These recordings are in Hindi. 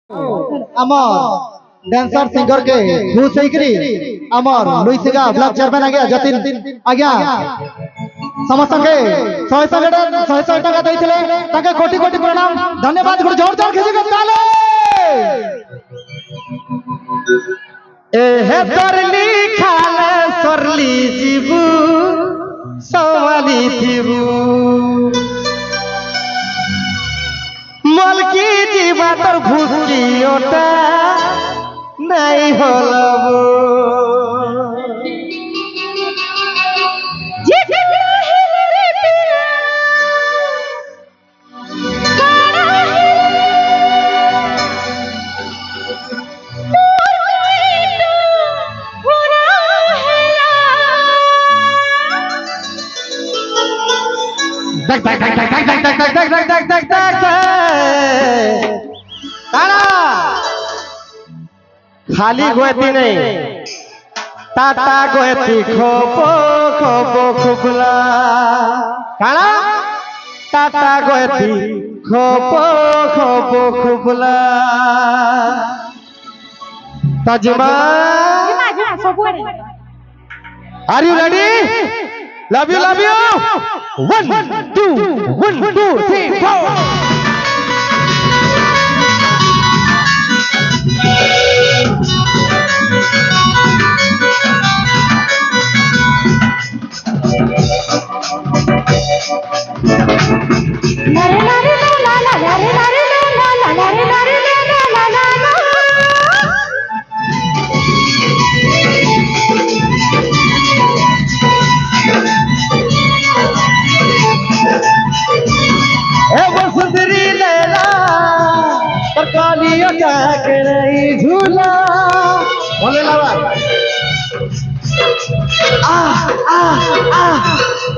আমার डांसर सिंगर के खुश होइकरी हमर लुइसिगा ब्लॉक चेयरमैन आज्ञा जतिन आज्ञा समस्त के 100 টাকা दैथिले ताके कोटि कोटि प्रणाम धन्यवाद गुरु जोरदार खिची के ताले ए हे तरली खाले सरली जीबू सवाली थीबू मलकी जीवा तर भूसी ओटा नहीं हलबो खाली गोयती नहीं टाटा गोयती खोपो खोपो खुबला काना टाटा गोयती खोपो खोपो खुबला तजमा are you ready love you 1 2 1 2 3 4 झूला बोले लावा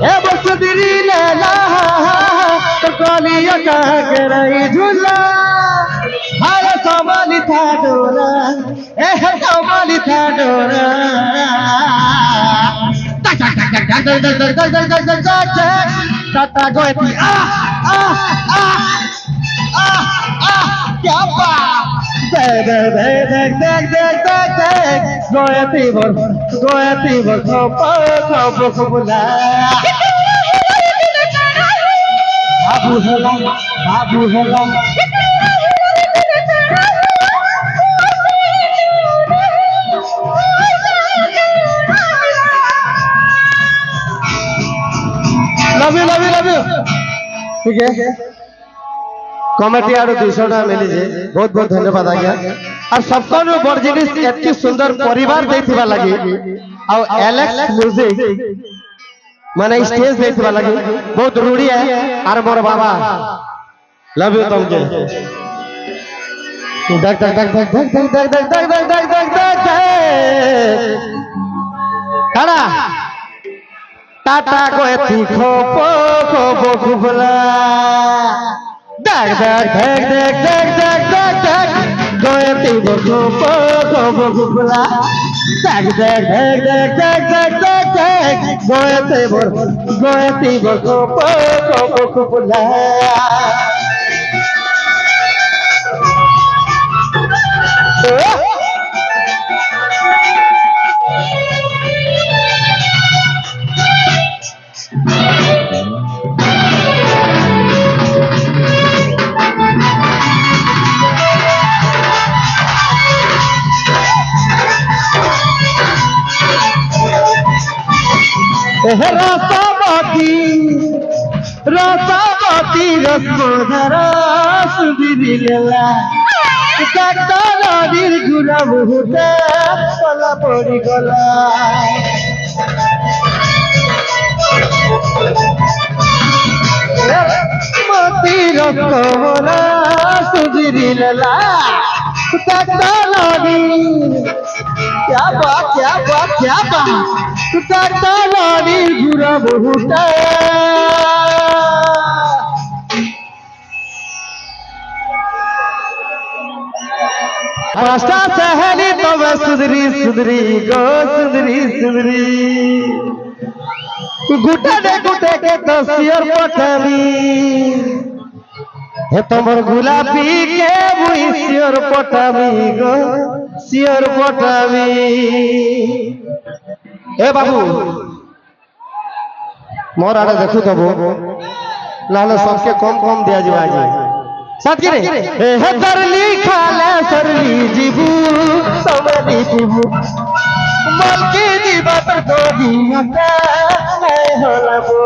ए बसुदरी लैला तो कालिया के रही झूला हाय संभाली था डोरा ए संभाली था डोरा टाटा गोयती क्या बात गोयती बोल खोपो खोबला बाबू हेला लव यू ठीक है कमेटी आरो 200 टा मिली जे बहुत बहुत धन्यवाद आज्ञा और सबको बड़ जिनिस एतकी सुंदर परिवार देथिबा लागि आ एलेक्स म्यूजिक माने स्टेज देथिबा लागि बहुत रूढ़ी है और मोर बाबा लव यू तुमके धक धक धक धक धक धक धक धक धक धक धक धक काड़ा टाटा गोयती खोपो खोपो खुबला देख देख देख देख देख देख देख गोयती खोपो खोपो खुबला देख देख देख देख देख देख देख गोयती खोपो खोपो खुबला रसावती रसमधरा सुधीरी लेला काटा नदीर गुरा मुहुते पला पड़ी गला मती रसमधरा सुधीरी लेला काटा नदीर क्या बात काटा नदीर गुरा मुहुते पास्ता सहेली तो मैं सुधरी गो सुधरी गुटे के तो सियर पठमी हे तमर गुलाबी के मुई सियर पटाबी गो सियर पटाबी ए बाबू मोर आड़े देखु तब लाल सबके कम कम दिया जीवा आज साथ रे हे सरली खाला सरली जीबू समरी जीबू मल के जीवा पर तो दिया है हलाबो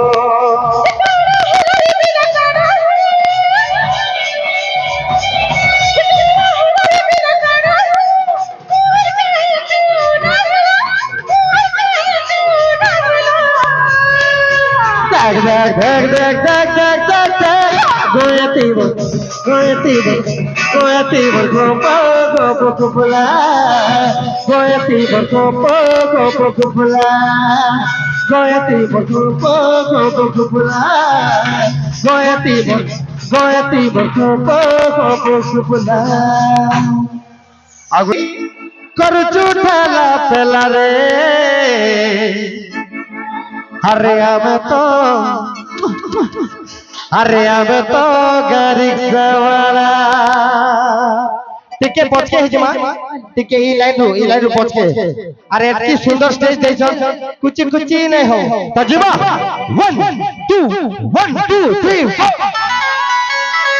देख देख देख देख देख देख देख गोयती बो गोपो गोपो कुपला गोयती बो गोपो कुपला गोयती बो गोपो कुपला गोयती बो गोपो कुपला आगु कर चूठाला पेला रे अरे अब तो गाड़ी सवारा टिके पहुंच के हिजमा टिके ई लाइन पहुंच के अरे इतनी सुंदर स्टेज दे छ कुछ नहीं हो तो जीवा 1 2 1 2 3 4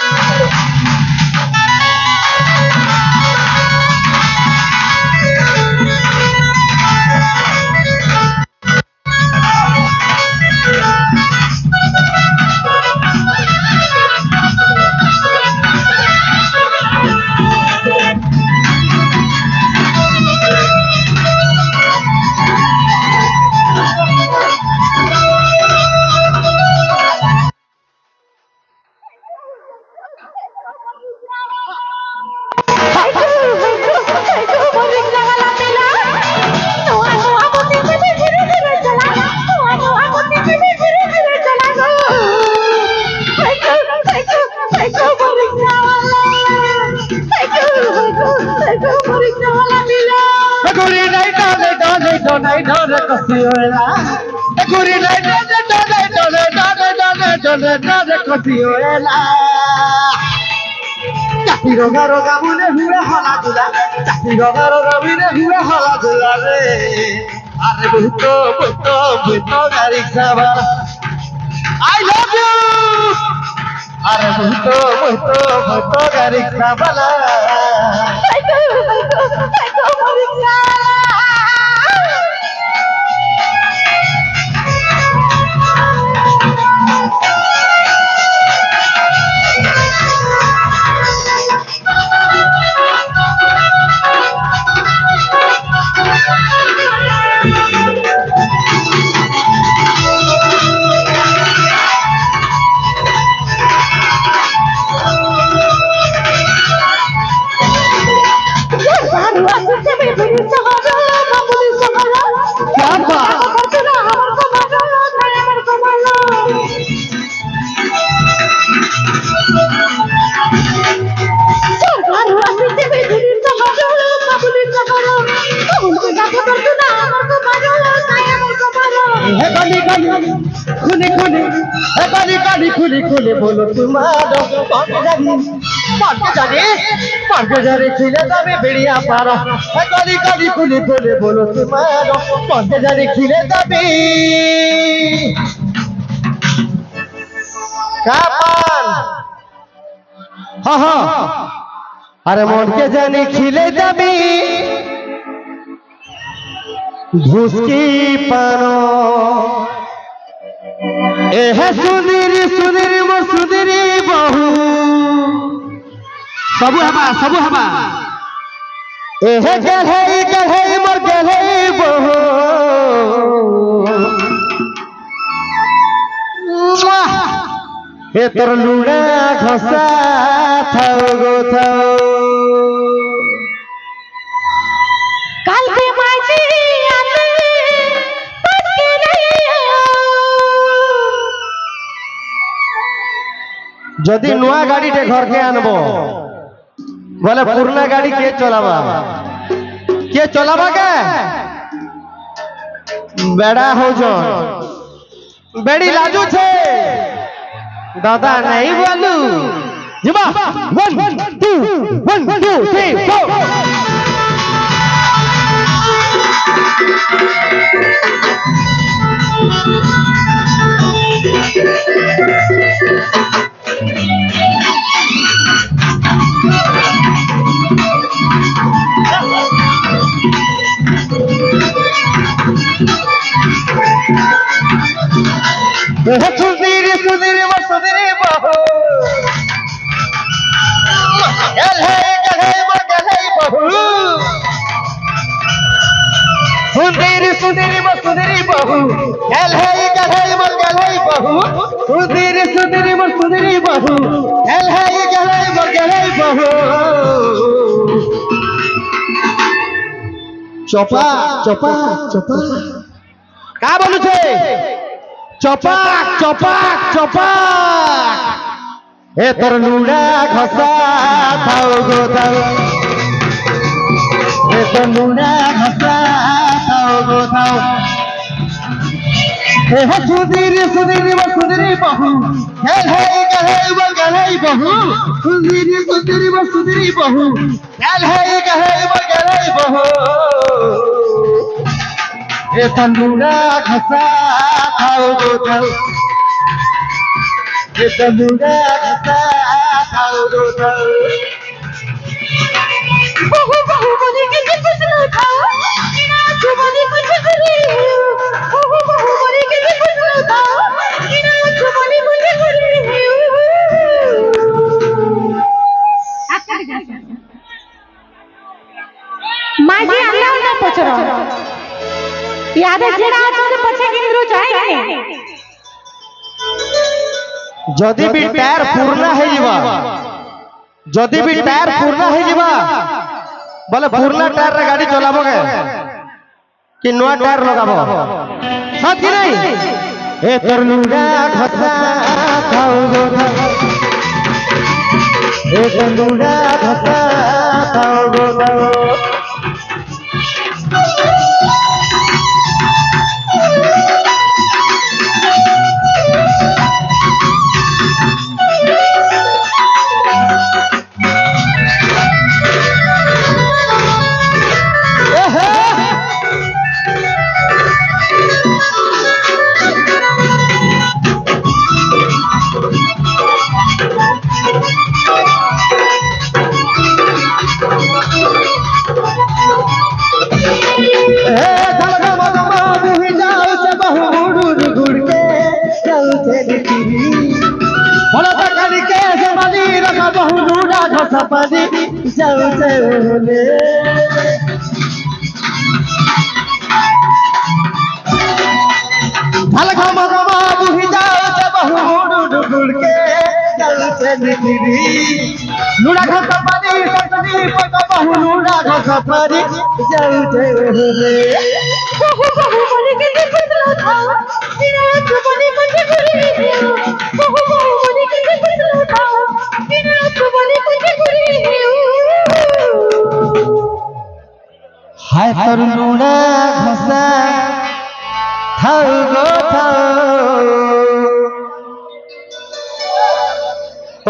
रोगा रोगा मुने हुए हला दुला रोगा रोगा मुने हुए हला दुला रे अरे बुतो गाड़ी सवार आई लव यू अरे बुतो गाड़ी सवार खुली बोलो तुम्हारो पार्के जारी खिले तबे बढ़िया पारो गली गली खुली बोलो तुम्हारो पार्के जारी खिले तबे कापान हाँ अरे मोड़ के जानी खिले तबे घुसकी पानो सुंदरी मो सुंदरी बहु सबु हबा गहे मोर गहे बहु ए तोर लुड़ा घसा थाओ गो थाओ काल पे माजी आते पटके जदि नुआ गाड़ी टे घर के आनबो बोले पुराना गाड़ी के चलावा के बेड़ा हो जन बेड़ी लाजू छे दादा नहीं बोलू ଯିବା 1 2 1 2 3 4 सुधीर सुधीर सुधीर बहू बहू सुधीर सुधीर सुधीर बहू बहू सुधीर सुधीर सुधीर बहू बहू चोपा चोपा चोपा का बोलू छे चपाक चपाक चपाक ए तोर लुड़ा घसा थाओ गो थाओ ए तोर लुड़ा घसा थाओ गो थाओ ए हो सुधीर सुधीर बहू गले बहू सुधीर सुधीर बहू गले बहू ए तंदूरा घसा खाओ गो थाओ ए तंदूरा घसा खाओ गो थाओ बहू बहू बोली के कुछ ना खाओ बिना चुबनी कुछ करी बहू बहू बोली के कुछ ना खाओ बिना चुबनी कुछ करी माझी अल्लाह ना पचरो याद जेड़ा आछे पछे केंद्र जाए जदी भी टायर पूर्णा है जीवा जदी भी टायर पूर्णा है जीवा बोले पूर्णा टायर रे गाड़ी चलाबोगे कि नया टायर लगाबो सच कि नहीं ए तंदूरा घसा खाओ गो थाओ ए तंदूरा घसा खाओ गो थाओ सपनी जाऊ चले ढलका मगमा बुही जाऊ बहु डुडुड के जाऊ चली लुड़ा घ सपनी सपनी पक बहु लुड़ा घ सपनी जाऊ चले बहू बहू बोली के कुछ ना खाओ बिना चुबनी कुछ करी बहू बहू बोली के कुछ ना खाओ बिना चुबनी कुछ करी हाय तर लुड़ा घसा थाओ गो थाओ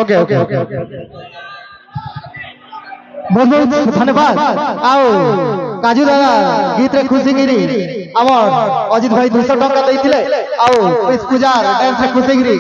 ओके ओके ओके बहुत बहुत धन्यवाद आओ काजू दादा गीत रे खुशी गिरी अमर अजित भाई 200 टका दैथिले आओ इस पूजा डांस रे खुशी गिरी